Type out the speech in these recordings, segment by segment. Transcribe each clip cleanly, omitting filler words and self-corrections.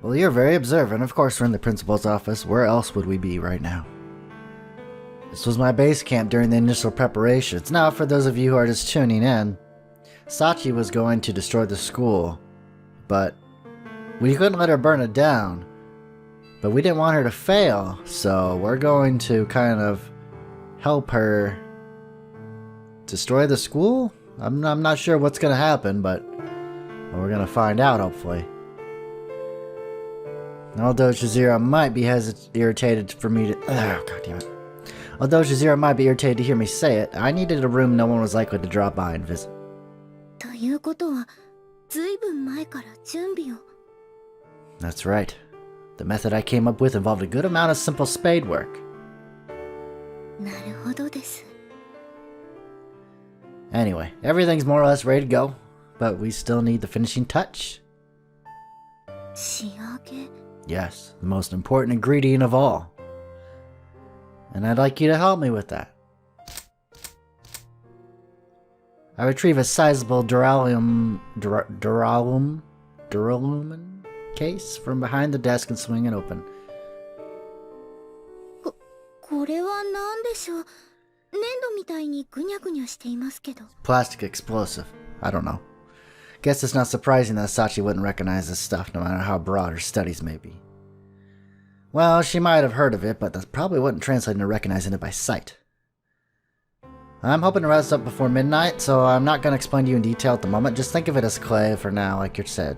Well, you're very observant. Of course, we're in the principal's office. Where else would we be right now? This was my base camp during the initial preparations. Now, for those of you who are just tuning in, Sachi was going to destroy the school, but we couldn't let her burn it down. But we didn't want her to fail, so we're going to kind of help her destroy the school? I'm not sure what's going to happen, but we're going to find out, hopefully. Although Shazira might be irritated for me to... Oh, God damn it. Although Shazira might be irritated to hear me say it, I needed a room no one was likely to drop by and visit. That's right. The method I came up with involved a good amount of simple spade work. Anyway, everything's more or less ready to go, but we still need the finishing touch. Yes, the most important ingredient of all. And I'd like you to help me with that. I retrieve a sizable duralum case from behind the desk and swing it open. Plastic explosive. I don't know. Guess it's not surprising that Sachi wouldn't recognize this stuff, no matter how broad her studies may be. Well, she might have heard of it, but that probably wouldn't translate into recognizing it by sight. I'm hoping to rest up before midnight, so I'm not going to explain to you in detail at the moment. Just think of it as clay for now, like you said.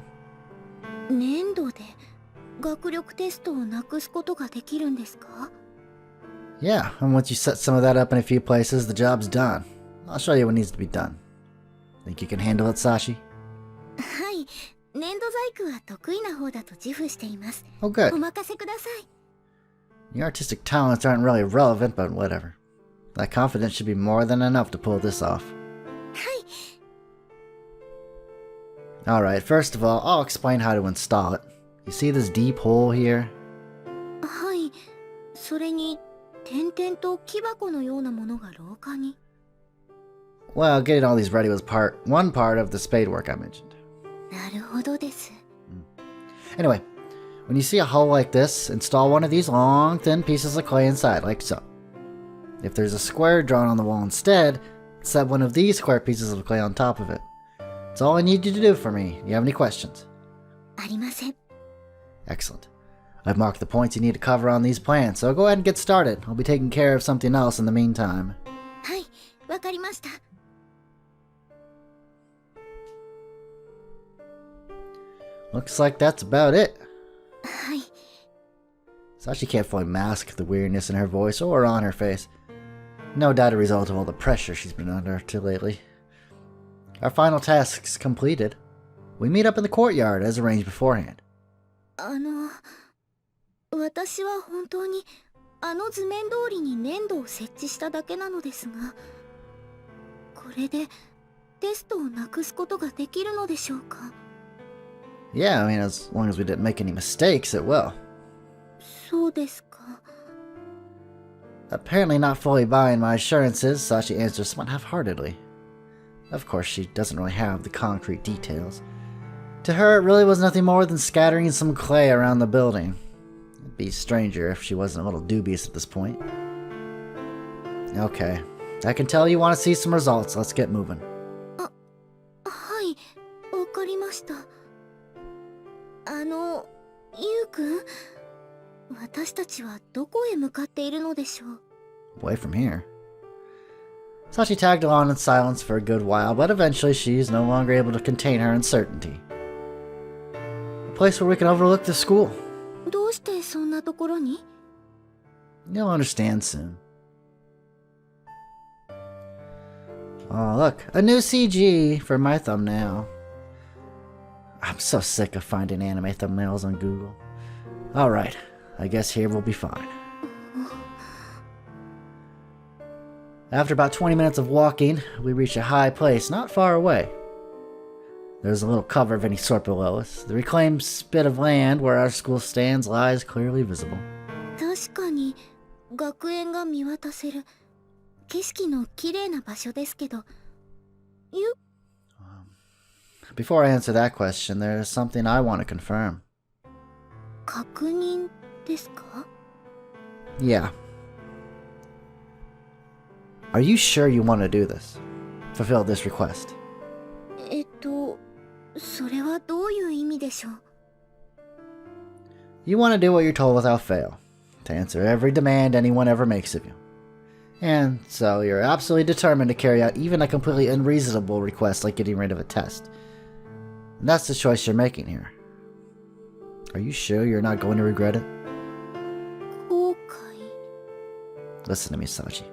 Yeah, and once you set some of that up in a few places, the job's done. I'll show you what needs to be done. Think you can handle it, Sachi? Oh, good. Your artistic talents aren't really relevant, but whatever. That confidence should be more than enough to pull this off. Alright, first of all, I'll explain how to install it. You see this deep hole here? Well, getting all these ready was one part of the spade work I mentioned. Anyway, when you see a hole like this, install one of these long, thin pieces of clay inside, like so. If there's a square drawn on the wall instead, set one of these square pieces of clay on top of it. That's all I need you to do for me. Do you have any questions? Excellent. I've marked the points you need to cover on these plans, so go ahead and get started. I'll be taking care of something else in the meantime. Looks like that's about it. Sachi can't fully mask the weirdness in her voice or on her face. No doubt a result of all the pressure she's been under lately. Our final task's completed. We meet up in the courtyard as arranged beforehand. Yeah, I mean, as long as we didn't make any mistakes, it will. Apparently not fully buying my assurances, Sachi answers somewhat half-heartedly. Of course, she doesn't really have the concrete details. To her, it really was nothing more than scattering some clay around the building. It'd be stranger if she wasn't a little dubious at this point. Okay, I can tell you want to see some results. Let's get moving. Away from here. Sachi tagged along in silence for a good while, but eventually she's no longer able to contain her uncertainty. A place where we can overlook the school. You'll understand soon. Oh, look, a new CG for my thumbnail. I'm so sick of finding anime thumbnails on Google. Alright, I guess here will be fine. After about 20 minutes of walking, we reach a high place not far away. There's a little cover of any sort below us. The reclaimed spit of land where our school stands lies clearly visible. Before I answer that question, there's something I want to confirm. 確認ですか? Yeah. Are you sure you want to do this? Fulfill this request. それはどういう意味でしょう? You want to do what you're told without fail, to answer every demand anyone ever makes of you. And so you're absolutely determined to carry out even a completely unreasonable request like getting rid of a test. And that's the choice you're making here. Are you sure you're not going to regret it? 後悔? Listen to me, Sachi.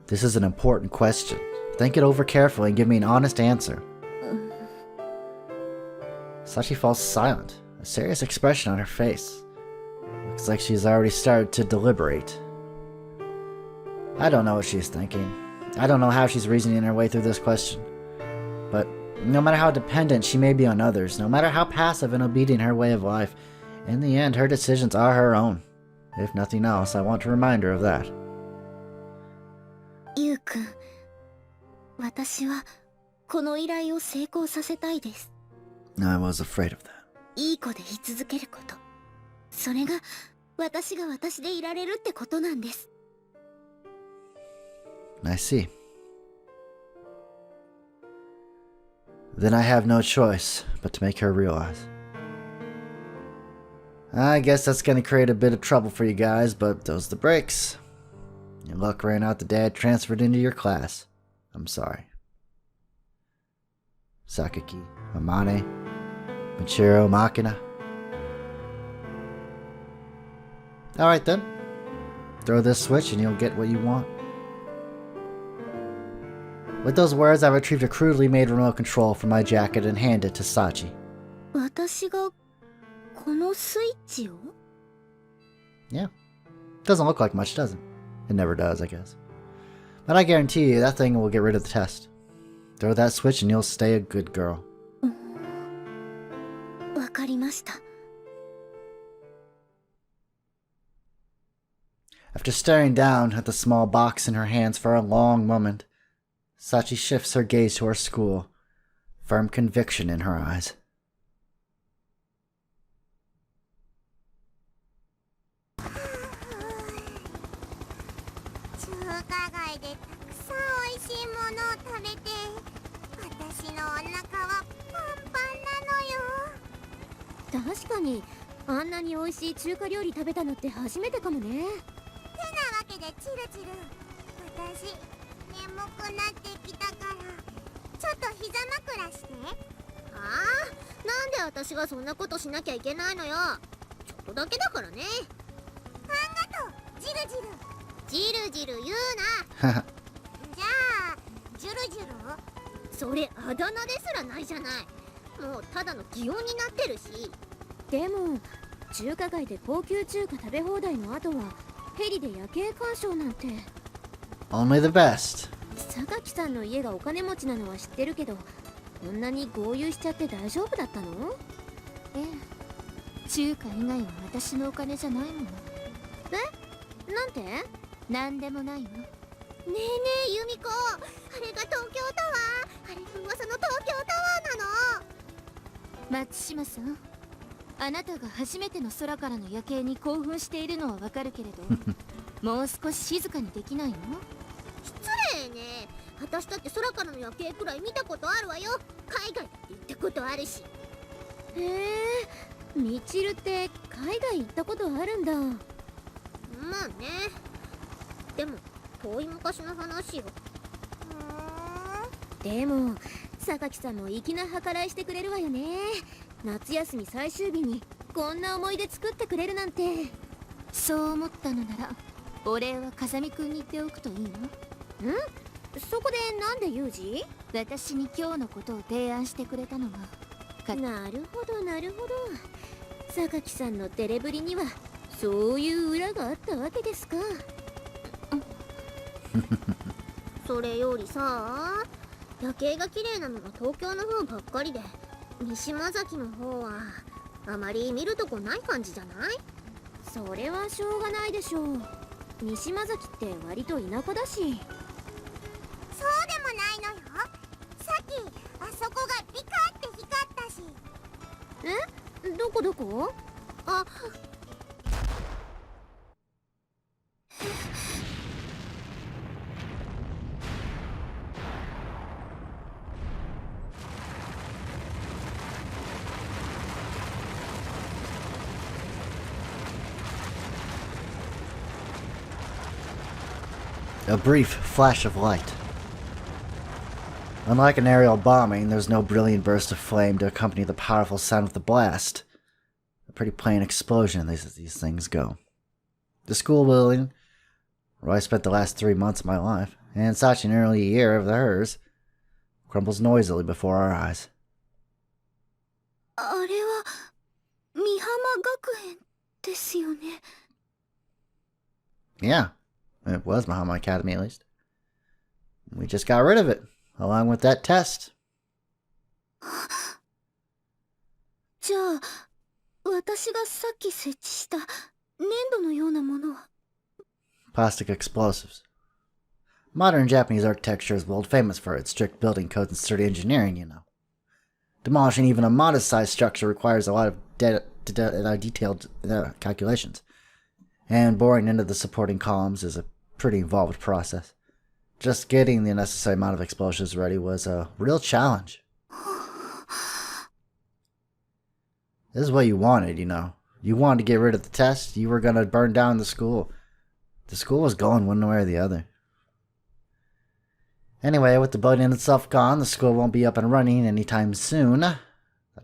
This is an important question. Think it over carefully and give me an honest answer. Sachi falls silent, a serious expression on her face. Looks like she's already started to deliberate. I don't know what she's thinking. I don't know how she's reasoning her way through this question. But no matter how dependent she may be on others, no matter how passive and obedient her way of life, in the end her decisions are her own. If nothing else, I want to remind her of that. ゆうくん、私はこの依頼を成功させたいです。I was afraid of that. いい子で居続けること。それが私が私でいられるってことなんです。I see. Then I have no choice but to make her realize. I guess that's gonna create a bit of trouble for you guys, but those are the breaks. Your luck ran out the day I transferred into your class. I'm sorry. Sakaki, Amane, Michiro, Makina. Alright then. Throw this switch and you'll get what you want. With those words, I retrieved a crudely made remote control from my jacket and handed it to Sachi. 私がこのスイッチを? Yeah. Doesn't look like much, does it? It never does, I guess. But I guarantee you, that thing will get rid of the test. Throw that switch and you'll stay a good girl. わかりました。After staring down at the small box in her hands for a long moment, Sachi shifts her gaze to her school, firm conviction in her eyes. Only the best. 榊さんの家がお金持ちなのは知ってるけど、こんなに豪遊しちゃって大丈夫だったの？ええ、中華以外は私のお金じゃないもの。え？なんて？なんでもないよ。ねえねえ由美子、あれが東京タワー、あれが噂の東京タワーなの。松島さん、あなたが初めての空からの夜景に興奮しているのはわかるけれど、もう少し静かにできないの？失礼ね。私だって空からの夜景くらい見たことあるわよ。海外だって行ったことあるし。へえ、みちるって海外行ったことあるんだ。まあね。でも遠い昔の話よ。でも榊さんも粋な計らいしてくれるわよね。夏休み最終日にこんな思い出作ってくれるなんて。そう思ったのならお礼は風見くんに言っておくといいの？ん？そこでなんでユージ？私に今日のことを提案してくれたのは。なるほどなるほど。榊さんのテレブリにはそういう裏があったわけですか。それよりさ、夜景が綺麗なのが東京の方ばっかりで、三島崎の方はあまり見るとこない感じじゃない？それはしょうがないでしょう。三島崎って割と田舎だし。そうでもないのよ。さっきあそこがピカって光ったし。え？どこどこ？あ、A brief flash of light. Unlike an aerial bombing, there's no brilliant burst of flame to accompany the powerful sound of the blast. A pretty plain explosion as these things go. The school building, where I spent the last 3 months of my life, and Sachi nearly a year of hers, crumbles noisily before our eyes. あれは美浜学園ですよね。 Yeah, it was Muhammad Academy at least. We just got rid of it, along with that test. じゃあ、私がさっき設置した粘土のようなものは Plastic explosives. Modern Japanese architecture is world famous for its strict building codes and sturdy engineering, you know. Demolishing even a modest-sized structure requires a lot of detailed calculations. And boring into the supporting columns is a pretty involved process. Just getting the necessary amount of explosives ready was a real challenge. This is what you wanted, you know. You wanted to get rid of the test. You were going to burn down the school. The school was going one way or the other. Anyway, with the building itself gone, the school won't be up and running anytime soon. That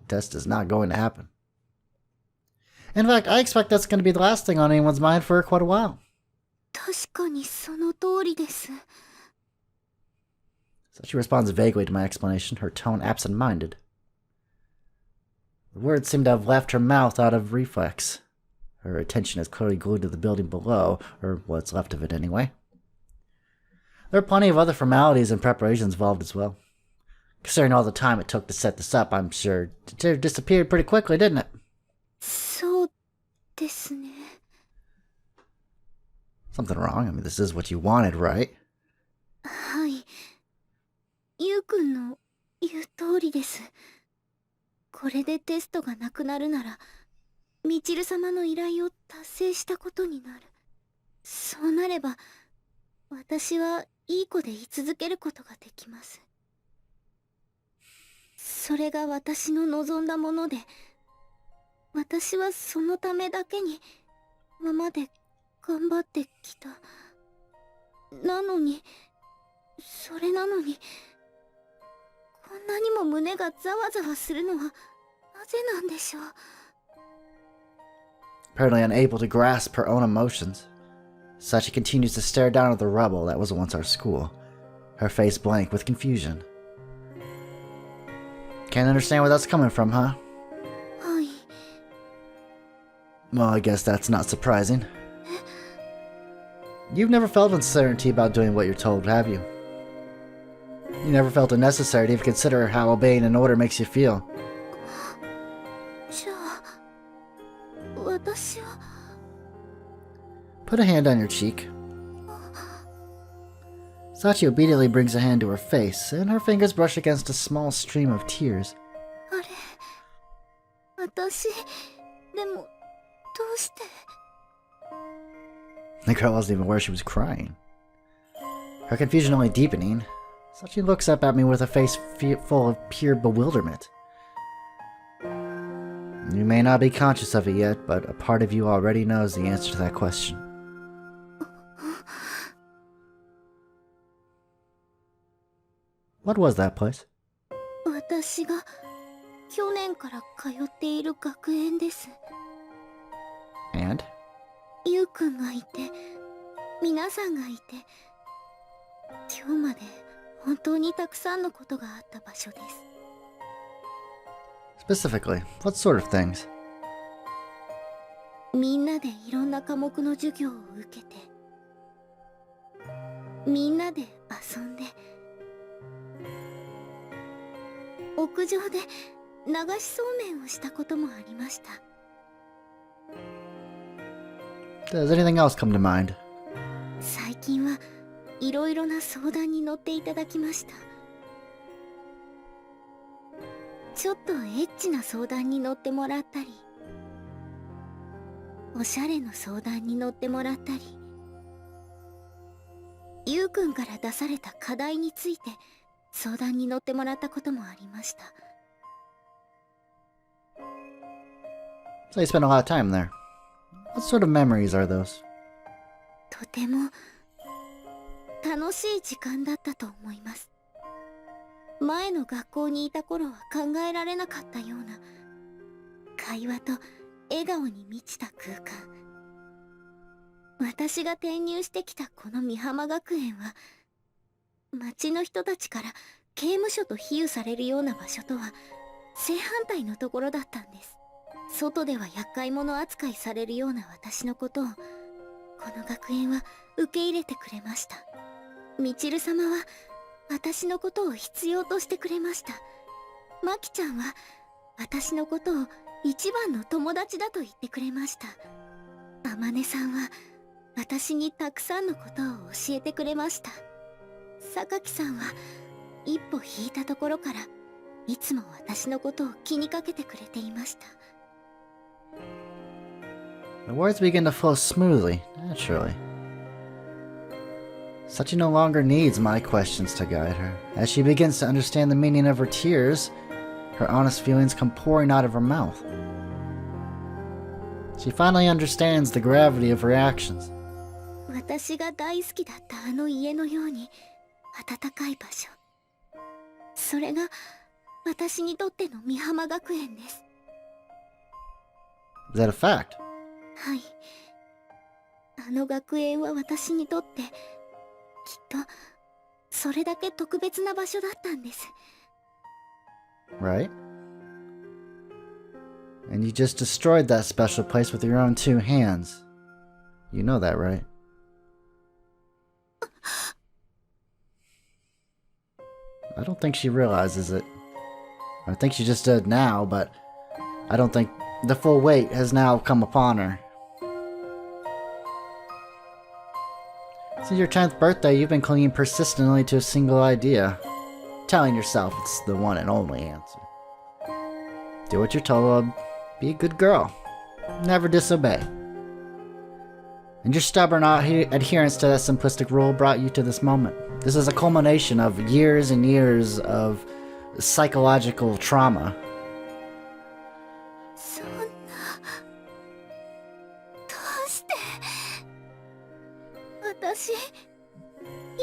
test is not going to happen. In fact, I expect that's going to be the last thing on anyone's mind for quite a while. 確かにその通りです。 So she responds vaguely to my explanation, her tone absent-minded. The words seem to have left her mouth out of reflex. Her attention is clearly glued to the building below, or what's left of it anyway. There are plenty of other formalities and preparations involved as well. Considering all the time it took to set this up, I'm sure it disappeared pretty quickly, didn't it? そうですね。 Something wrong? I mean, this is what you wanted, right? はい。ゆうくんの言う通りです。これでテストがなくなるなら、みちる様の依頼を達成したことになる。そうなれば、私はいい子で居続けることができます。それが私の望んだもので、私はそのためだけに今まで頑張ってきた。なのに、それなのに、こんなにも胸がざわざわするのはなぜなんでしょう。 Apparently unable to grasp her own emotions, Sachi continues to stare down at the rubble that was once our school, her face blank with confusion. Can't understand where that's coming from, huh? はい。 Well, I guess that's not surprising. You've never felt uncertainty about doing what you're told, have you? You never felt it necessary to even consider how obeying an order makes you feel. じゃあ、私は Put a hand on your cheek. Sachi obediently brings a hand to her face, and her fingers brush against a small stream of tears. あれ、私でもどうして The girl wasn't even aware she was crying. Her confusion only deepening, Sachi looks up at me with a face full of pure bewilderment. You may not be conscious of it yet, but a part of you already knows the answer to that question. What was that place? 私が去年から通っている学園です。 And? ゆうくんがいて、皆さんがいて、今日まで本当にたくさんのことがあった場所です。 Specifically, what sort of things? みんなでいろんな科目の授業を受けて、みんなで遊んで、屋上で流しそうめんをしたこともありました。 Does anything else come to mind? 最近はいろいろな相談に乗っていただきました。ちょっとエッチな相談に乗ってもらったり、おしゃれの相談に乗ってもらったり、ゆうくんから出された課題について相談に乗ってもらったこともありました。So you spent a lot of time there. What sort of memories are those? とても楽しい時間だったと思います。前の学校にいた頃は考えられなかったような会話と笑顔に満ちた空間。私が転入してきたこの美浜学園は、町の人たちから刑務所と比喩されるような場所とは正反対のところだったんです。外では厄介者扱いされるような私のことを、この学園は受け入れてくれました。みちる様は私のことを必要としてくれました。まきちゃんは私のことを一番の友達だと言ってくれました。あまねさんは私にたくさんのことを教えてくれました。榊さんは一歩引いたところからいつも私のことを気にかけてくれていました。The words begin to flow smoothly, naturally. Sachi no longer needs my questions to guide her. As she begins to understand the meaning of her tears, her honest feelings come pouring out of her mouth. She finally understands the gravity of her actions. 私が大好きだったあの家のように温かい場所。それが私にとっての美浜学園です。Is that a fact? はい。あの学園は私にとってきっとそれだけ特別な場所だったんです。Right? And you just destroyed that special place with your own two hands. You know that, right? I don't think she realizes it. I think she just did now, but I don't think the full weight has now come upon her. Since your 10th birthday, you've been clinging persistently to a single idea, telling yourself it's the one and only answer. Do what you're told, be a good girl, never disobey. And your stubborn adherence to that simplistic rule brought you to this moment. This is a culmination of years and years of psychological trauma. そんな、どうして私、い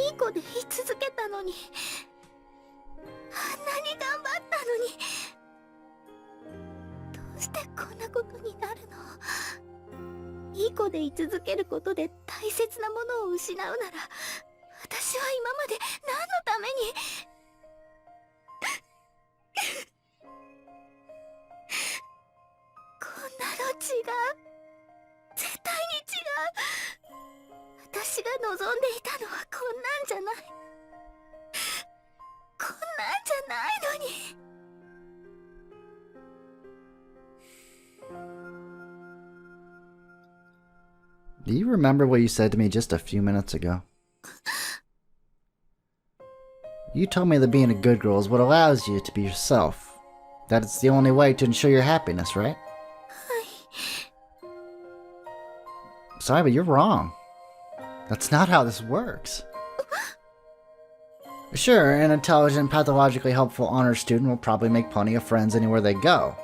い子でい続けたのに、あんなに頑張ったのに、どうしてこんなことになるの？いい子でい続けることで大切なものを失うなら、私は今まで何のためにこんなの違う。絶対に違う。私が望んでいたのはこんなんじゃない。こんなんじゃないのに。Do you remember what you said to me just a few minutes ago? You told me that being a good girl is what allows you to be yourself. That it's the only way to ensure your happiness, right? Sorry, but you're wrong. That's not how this works. Sure, an intelligent, pathologically helpful honor student will probably make plenty of friends anywhere they go.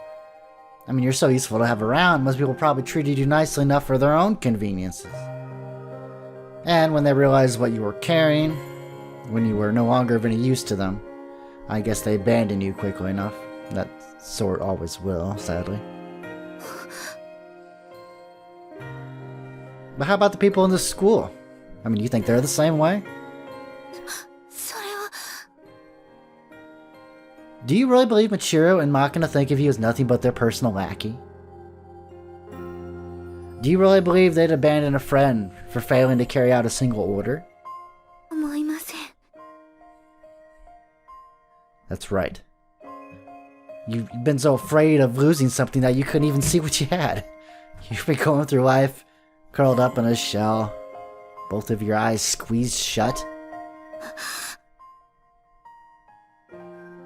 I mean, you're so useful to have around, most people probably treated you nicely enough for their own conveniences. And when they realized what you were carrying, when you were no longer of any use to them, I guess they abandoned you quickly enough. That sort always will, sadly. But how about the people in this school? I mean, you think they're the same way? Do you really believe Michiru and Makina think of you as nothing but their personal lackey? Do you really believe they'd abandon a friend for failing to carry out a single order? That's right. You've been so afraid of losing something that you couldn't even see what you had. You've been going through life, curled up in a shell, both of your eyes squeezed shut.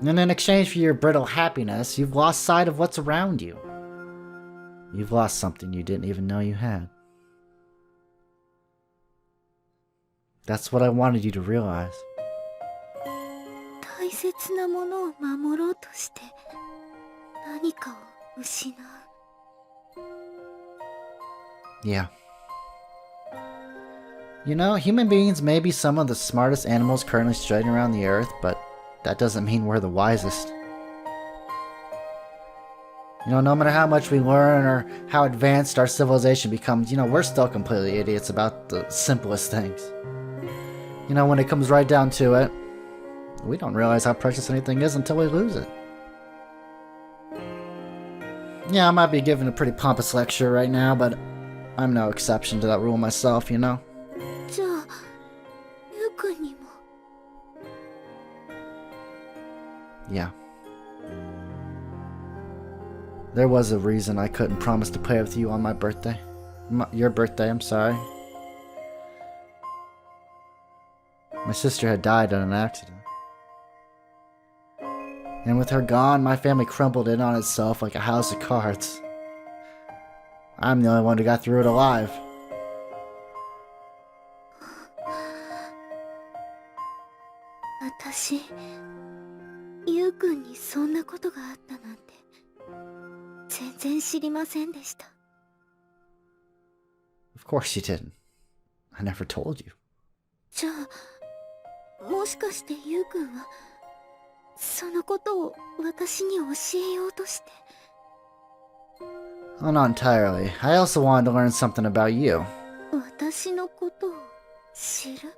And in exchange for your brittle happiness, you've lost sight of what's around you. You've lost something you didn't even know you had. That's what I wanted you to realize. 大切なものを守ろうとして何かを失う。Yeah. You know, human beings may be some of the smartest animals currently strutting around the earth, but that doesn't mean we're the wisest. You know, no matter how much we learn or how advanced our civilization becomes, you know, we're still completely idiots about the simplest things. You know, when it comes right down to it, we don't realize how precious anything is until we lose it. Yeah, I might be giving a pretty pompous lecture right now, but I'm no exception to that rule myself, you know? じゃあ、ゆうくんにも。Yeah. There was a reason I couldn't promise to play with you on my birthday. Your birthday, I'm sorry. My sister had died in an accident. And with her gone, my family crumbled in on itself like a house of cards. I'm the only one who got through it alive. 私、ゆうくんにそんなことがあったなんて全然知りませんでした。Of course you didn't. I never told you. じゃあ、もしかしてゆうくんはそのことを私に教えようとして。Oh, not entirely. I also wanted to learn something about you. 私のことを知る？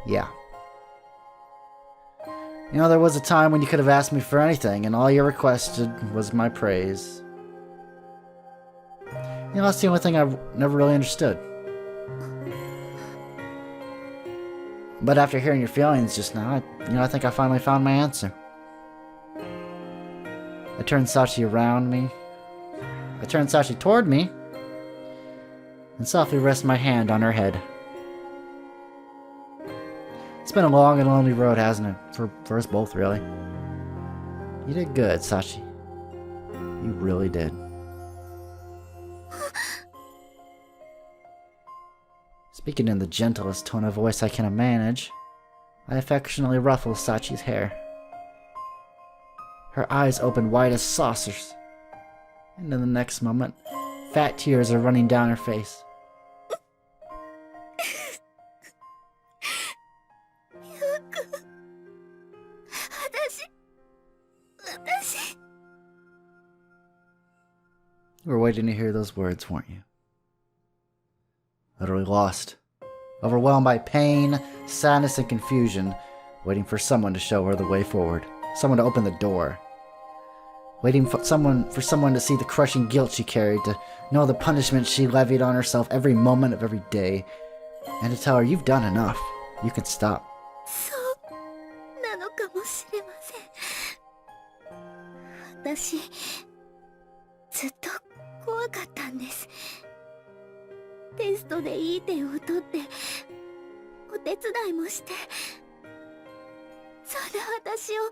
Yeah. You know, there was a time when you could have asked me for anything, and all you requested was my praise. You know, that's the only thing I've never really understood. But after hearing your feelings just now, I think I finally found my answer. I turned Sachi toward me, and softly rested my hand on her head. It's been a long and lonely road, hasn't it? For us both, really. You did good, Sachi. You really did. Speaking in the gentlest tone of voice I can manage, I affectionately ruffle Sachi's hair. Her eyes open wide as saucers, and in the next moment, fat tears are running down her face. You were waiting to hear those words, weren't you? Utterly lost, overwhelmed by pain, sadness, and confusion, waiting for someone to show her the way forward, someone to open the door. Waiting for someone to see the crushing guilt she carried, to know the punishment she levied on herself every moment of every day, and to tell her, you've done enough, you can stop. そうなのかもしれません。私、ずっと怖かったんです。テストでいい点を取ってお手伝いもして、そんな私を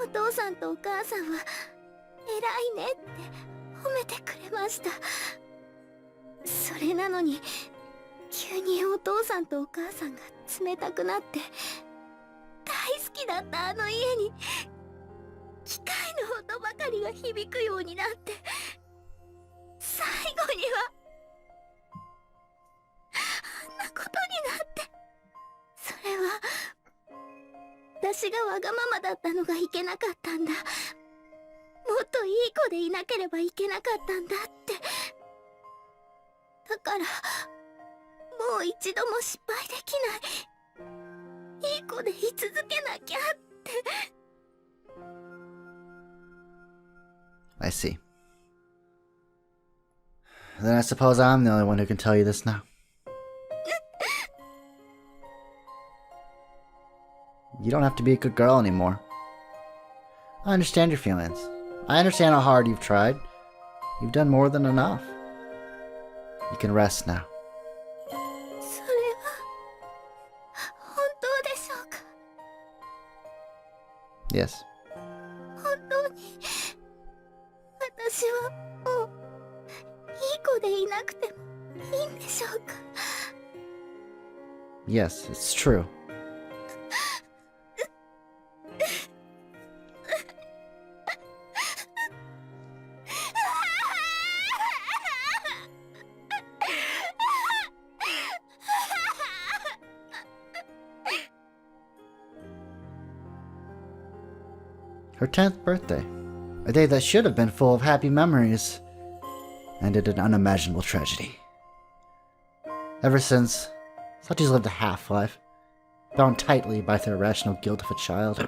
お父さんとお母さんは偉いねって褒めてくれました。それなのに急にお父さんとお母さんが冷たくなって、大好きだったあの家に機械の音ばかりが響くようになって、最後にはあんなことになって、それは私がわがままだったのがいけなかったんだ、もっといい子でいなければいけなかったんだって。だからもう一度も失敗できない、いい子でい続けなきゃって。I see. Then I suppose I'm the only one who can tell you this now. You don't have to be a good girl anymore. I understand your feelings. I understand how hard you've tried. You've done more than enough. You can rest now. それは本当でしょうか？ Yes. 本当に私はもう子でいなくてもいいんでしょうか。 Yes, it's true. Her 10th birthday, a day that should have been full of happy memories, ended in unimaginable tragedy. Ever since, Sachi's lived a half-life, bound tightly by the irrational guilt of a child,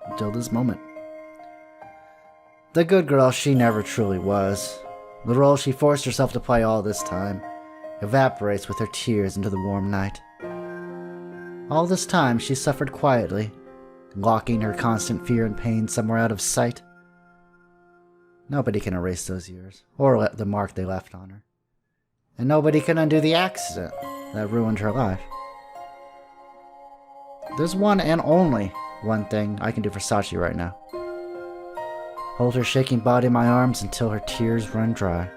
until this moment. The good girl she never truly was, the role she forced herself to play all this time, evaporates with her tears into the warm night. All this time she suffered quietly, locking her constant fear and pain somewhere out of sight. Nobody can erase those years, or the mark they left on her. And nobody can undo the accident that ruined her life. There's one and only one thing I can do for Sachi right now. Hold her shaking body in my arms until her tears run dry.